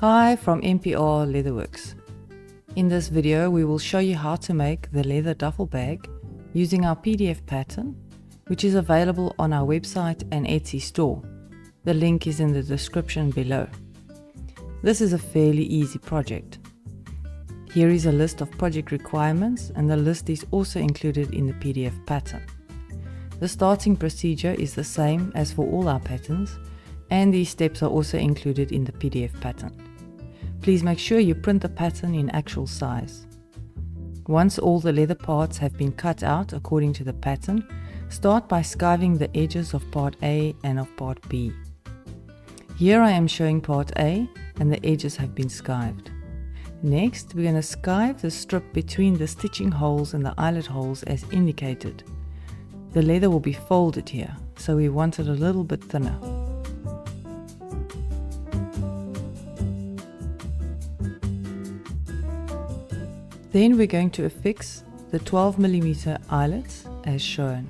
Hi from MPR Leatherworks. In this video we will show you how to make the leather duffel bag using our PDF pattern, which is available on our website and Etsy store. The link is in the description below. This is a fairly easy project. Here is a list of project requirements, and the list is also included in the PDF pattern. The starting procedure is the same as for all our patterns, and these steps are also included in the PDF pattern. Please make sure you print the pattern in actual size. Once all the leather parts have been cut out according to the pattern, start by skiving the edges of part A and of part B. Here I am showing part A and the edges have been skived. Next, we're going to skive the strip between the stitching holes and the eyelet holes as indicated. The leather will be folded here, so we want it a little bit thinner. Then we're going to affix the 12mm eyelets as shown.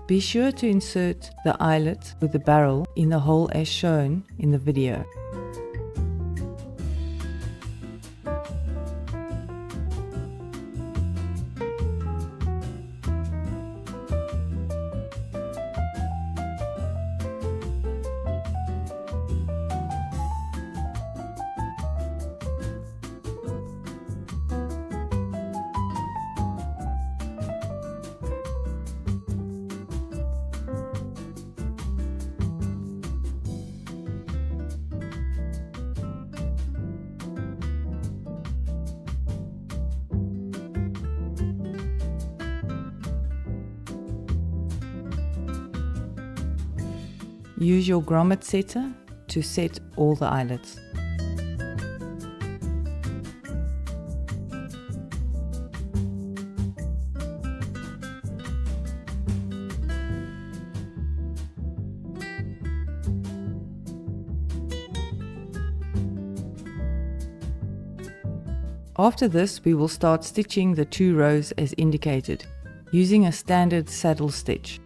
Be sure to insert the eyelet with the barrel in the hole as shown in the video. Use your grommet setter to set all the eyelets. After this, we will start stitching the 2 rows as indicated, using a standard saddle stitch.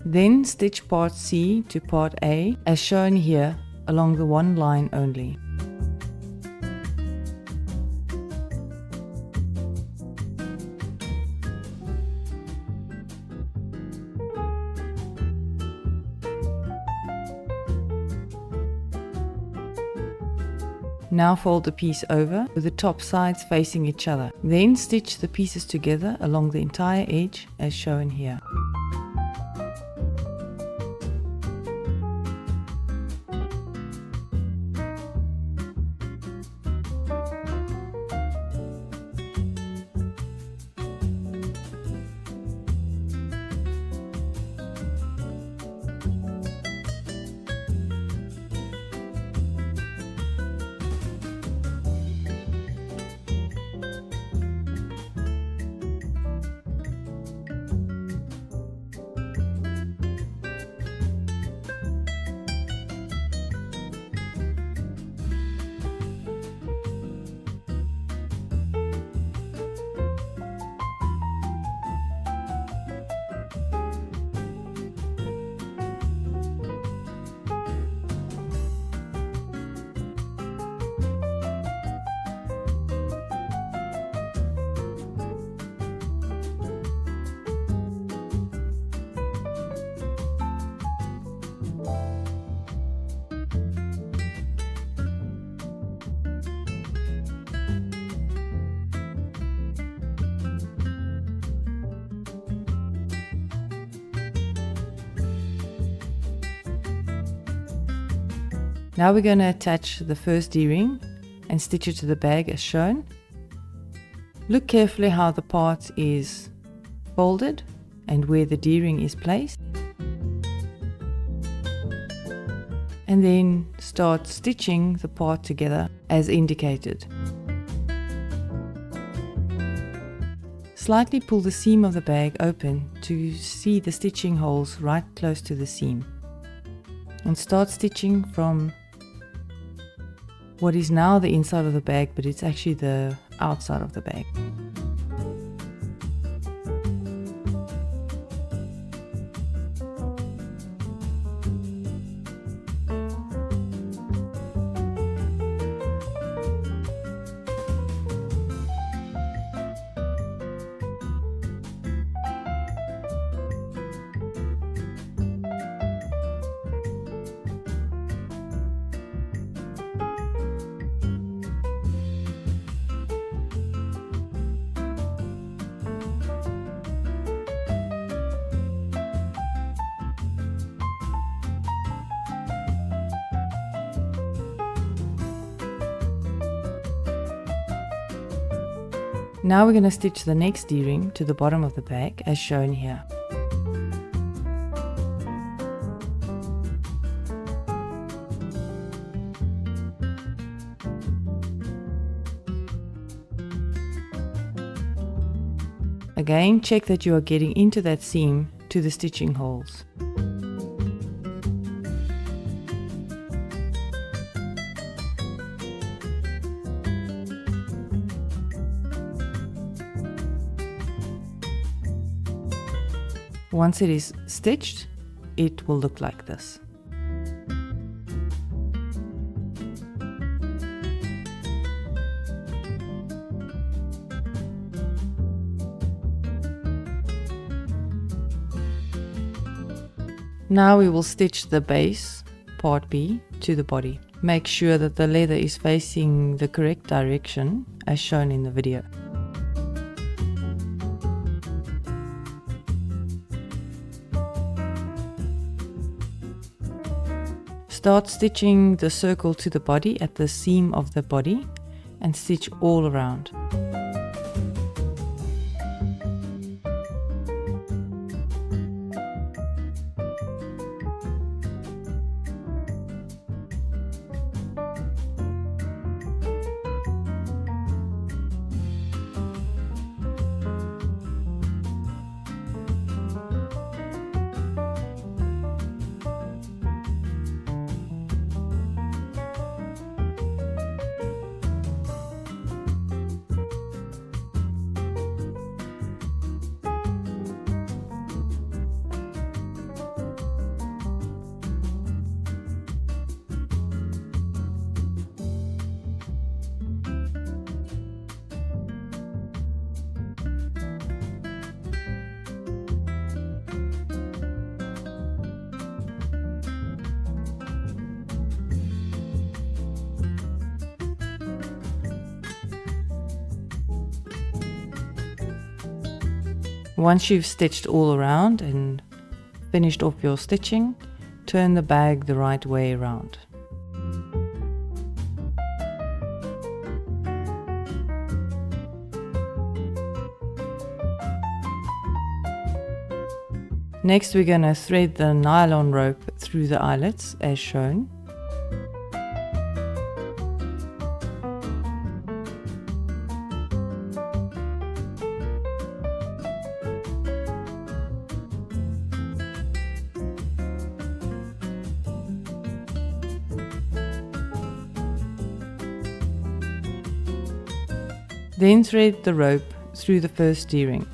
Then stitch part C to part A as shown here along the one line only. Now fold the piece over with the top sides facing each other. Then stitch the pieces together along the entire edge as shown here. Now we're going to attach the first D-ring and stitch it to the bag as shown. Look carefully how the part is folded and where the D-ring is placed. And then start stitching the part together as indicated. Slightly pull the seam of the bag open to see the stitching holes right close to the seam. And start stitching from what is now the inside of the bag, but it's actually the outside of the bag. Now we're going to stitch the next D-ring to the bottom of the bag as shown here. Again, check that you are getting into that seam to the stitching holes. Once it is stitched, it will look like this. Now we will stitch the base, part B, to the body. Make sure that the leather is facing the correct direction as shown in the video. Start stitching the circle to the body at the seam of the body and stitch all around. Once you've stitched all around and finished off your stitching, turn the bag the right way around. Next we're going to thread the nylon rope through the eyelets as shown. Then thread the rope through the first D-ring.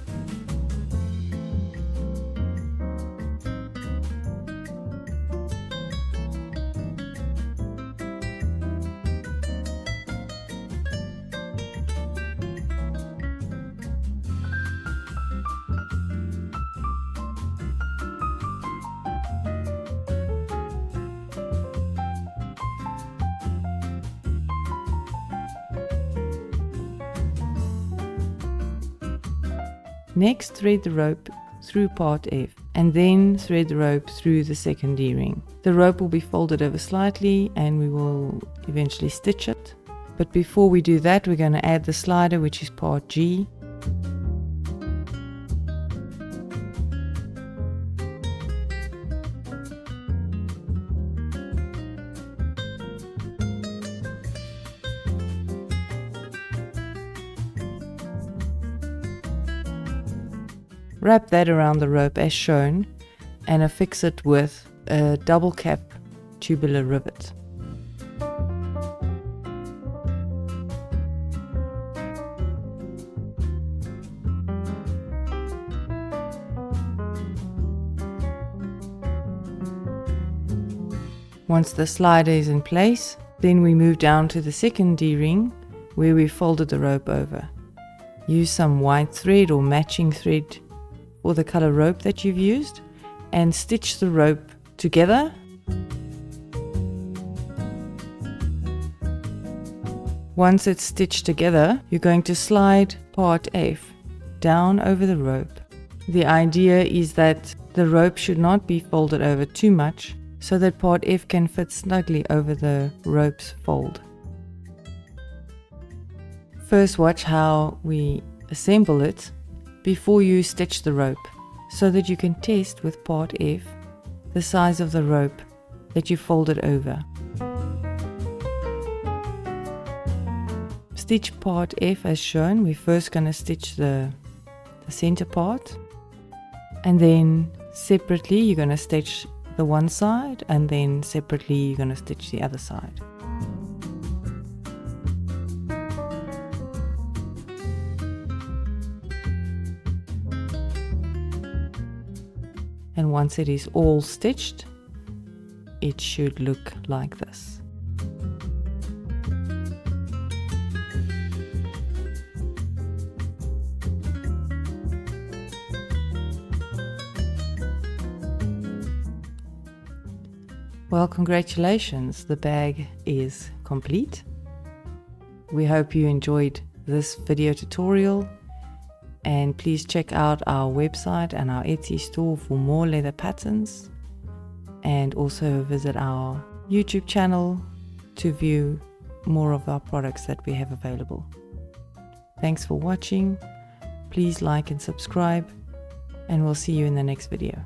Next, thread the rope through part F. and then thread the rope through the second D-ring. The rope will be folded over slightly and we will eventually stitch it. But before we do that, we're going to add the slider, which is part G. Wrap that around the rope as shown and affix it with a double cap tubular rivet. Once the slider is in place, then we move down to the second D-ring where we folded the rope over. Use some white thread or matching thread or the color rope that you've used and stitch the rope together. Once it's stitched together, you're going to slide part F down over the rope. The idea is that the rope should not be folded over too much so that part F can fit snugly over the rope's fold. First, watch how we assemble it before you stitch the rope, so that you can test with part F the size of the rope that you folded over. Stitch part F as shown. We're first going to stitch the center part, and then separately you're going to stitch the one side, and then separately you're going to stitch the other side. And once it is all stitched, it should look like this. Well, congratulations, the bag is complete. We hope you enjoyed this video tutorial. And please check out our website and our Etsy store for more leather patterns, and also visit our YouTube channel to view more of our products that we have available. Thanks for watching. Please like and subscribe, and we'll see you in the next video.